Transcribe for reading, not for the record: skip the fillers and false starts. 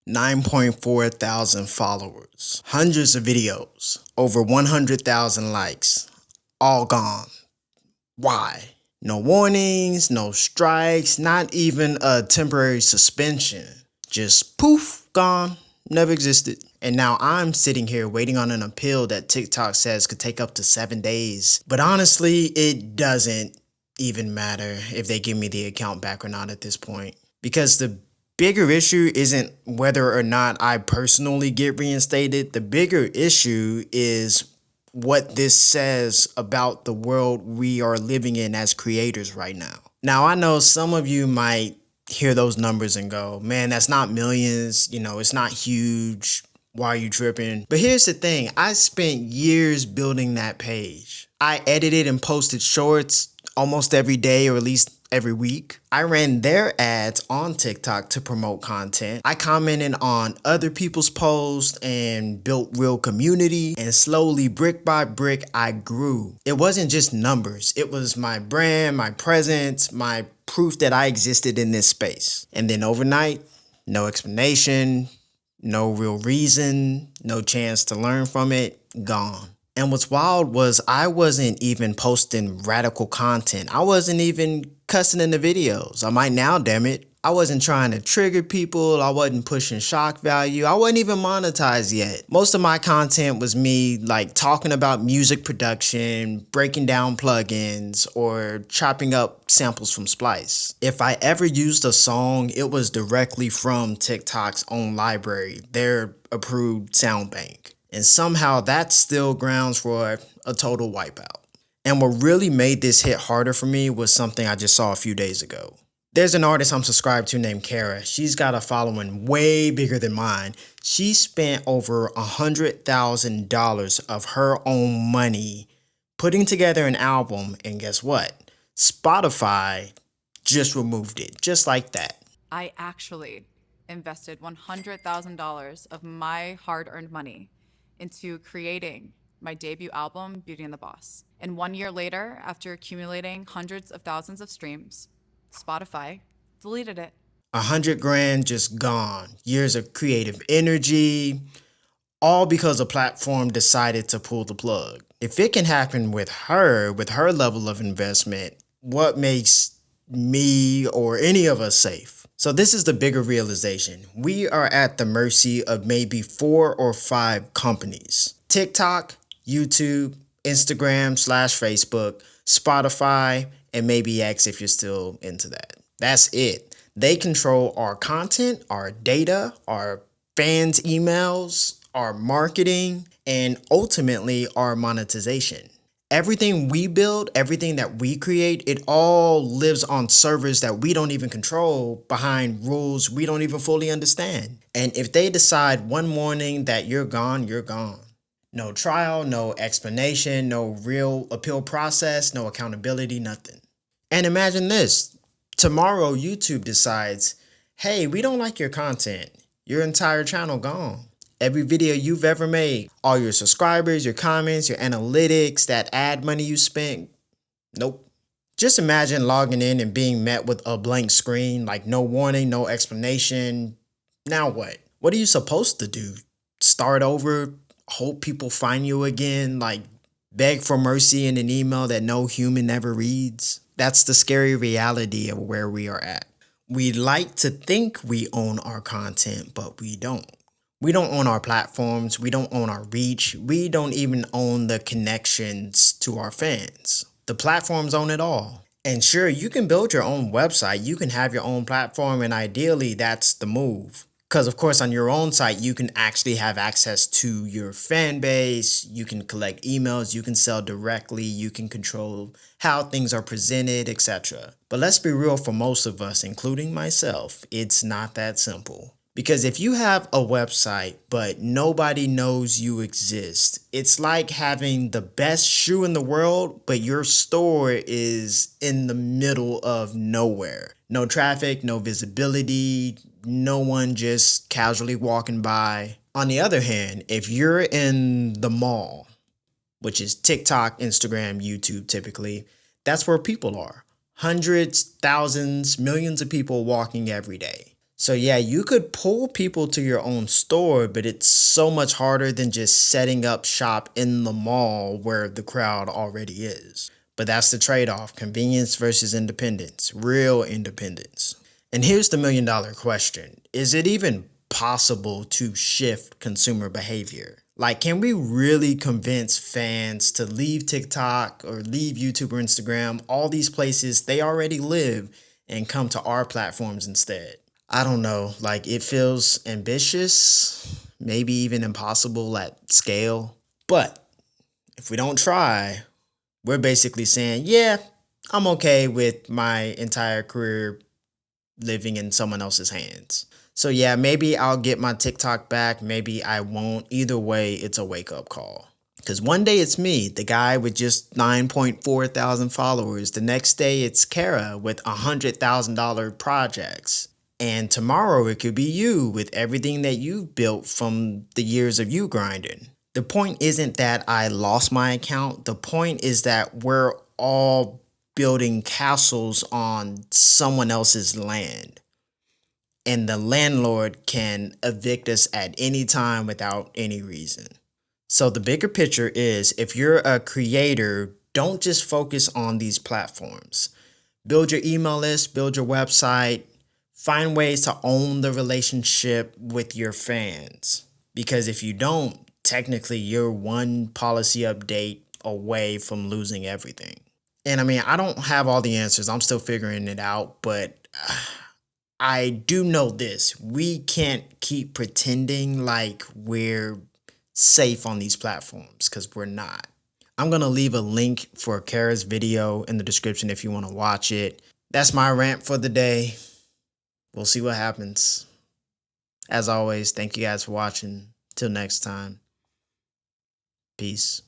9.4 thousand followers, hundreds of videos, over 100,000 likes, all gone. Why? No warnings, no strikes, not even a temporary suspension. Just poof, gone, never existed. And now I'm sitting here waiting on an appeal that TikTok says could take up to 7 days. But honestly, it doesn't even matter if they give me the account back or not at this point. Because the bigger issue isn't whether or not I personally get reinstated. The bigger issue is what this says about the world we are living in as creators right now. Now, I know some of you might hear those numbers and go, man, that's not millions, it's not huge. Why are you tripping? But here's the thing, I spent years building that page. I edited and posted shorts almost every day or at least every week. I ran their ads on TikTok to promote content. I commented on other people's posts and built real community, and slowly, brick by brick, I grew. It wasn't just numbers. It was my brand, my presence, my proof that I existed in this space. And then overnight, no explanation, no real reason, no chance to learn from it, gone. And what's wild was I wasn't even posting radical content. I wasn't even cussing in the videos. I might now, damn it. I wasn't trying to trigger people. I wasn't pushing shock value. I wasn't even monetized yet. Most of my content was me talking about music production, breaking down plugins, or chopping up samples from Splice. If I ever used a song, it was directly from TikTok's own library, their approved sound bank. And somehow that still grounds for a total wipeout. And what really made this hit harder for me was something I just saw a few days ago. There's an artist I'm subscribed to named Kara. She's got a following way bigger than mine. She spent over $100,000 of her own money putting together an album, and guess what? Spotify just removed it, just like that. I actually invested $100,000 of my hard-earned money into creating my debut album, Beauty and the Boss. And 1 year later, after accumulating hundreds of thousands of streams, Spotify deleted it. 100 grand just gone. Years of creative energy, all because a platform decided to pull the plug. If it can happen with her level of investment, what makes me or any of us safe? So this is the bigger realization. We are at the mercy of maybe 4 or 5 companies. TikTok, YouTube, Instagram/Facebook, Spotify, and maybe X if you're still into that. That's it. They control our content, our data, our fans' emails, our marketing, and ultimately our monetization. Everything we build, everything that we create, it all lives on servers that we don't even control, behind rules we don't even fully understand. And if they decide one morning that you're gone, you're gone. No trial, no explanation, no real appeal process, no accountability, nothing. And imagine this. Tomorrow, YouTube decides, hey, we don't like your content. Your entire channel gone. Every video you've ever made, all your subscribers, your comments, your analytics, that ad money you spent, nope. Just imagine logging in and being met with a blank screen, no warning, no explanation. Now what? What are you supposed to do? Start over? Hope people find you again? Beg for mercy in an email that no human ever reads? That's the scary reality of where we are at. We like to think we own our content, but we don't. We don't own our platforms. We don't own our reach. We don't even own the connections to our fans. The platforms own it all. And sure, you can build your own website. You can have your own platform, and ideally, that's the move. Because, of course, on your own site, you can actually have access to your fan base. You can collect emails. You can sell directly. You can control how things are presented, etc. But let's be real, for most of us, including myself, it's not that simple. Because if you have a website, but nobody knows you exist, it's like having the best shoe in the world, but your store is in the middle of nowhere. No traffic, no visibility, no one just casually walking by. On the other hand, if you're in the mall, which is TikTok, Instagram, YouTube typically, that's where people are. Hundreds, thousands, millions of people walking every day. So yeah, you could pull people to your own store, but it's so much harder than just setting up shop in the mall where the crowd already is. But that's the trade-off, convenience versus independence, real independence. And here's the $1,000,000 question. Is it even possible to shift consumer behavior? Like, can we really convince fans to leave TikTok or leave YouTube or Instagram, all these places they already live, and come to our platforms instead? I don't know. Like, it feels ambitious, maybe even impossible at scale. But if we don't try, we're basically saying, yeah, I'm okay with my entire career living in someone else's hands. So yeah, maybe I'll get my TikTok back. Maybe I won't. Either way, it's a wake up call. Because one day it's me, the guy with just 9.4 thousand followers. The next day it's Kara with $100,000 projects. And tomorrow it could be you with everything that you've built from the years of you grinding. The point isn't that I lost my account. The point is that we're all building castles on someone else's land. And the landlord can evict us at any time without any reason. So the bigger picture is, if you're a creator, don't just focus on these platforms. Build your email list, build your website, find ways to own the relationship with your fans. Because if you don't, technically you're one policy update away from losing everything. And I mean, I don't have all the answers. I'm still figuring it out, but I do know this. We can't keep pretending like we're safe on these platforms, because we're not. I'm going to leave a link for Kara's video in the description if you want to watch it. That's my rant for the day. We'll see what happens. As always, thank you guys for watching. Till next time. Peace.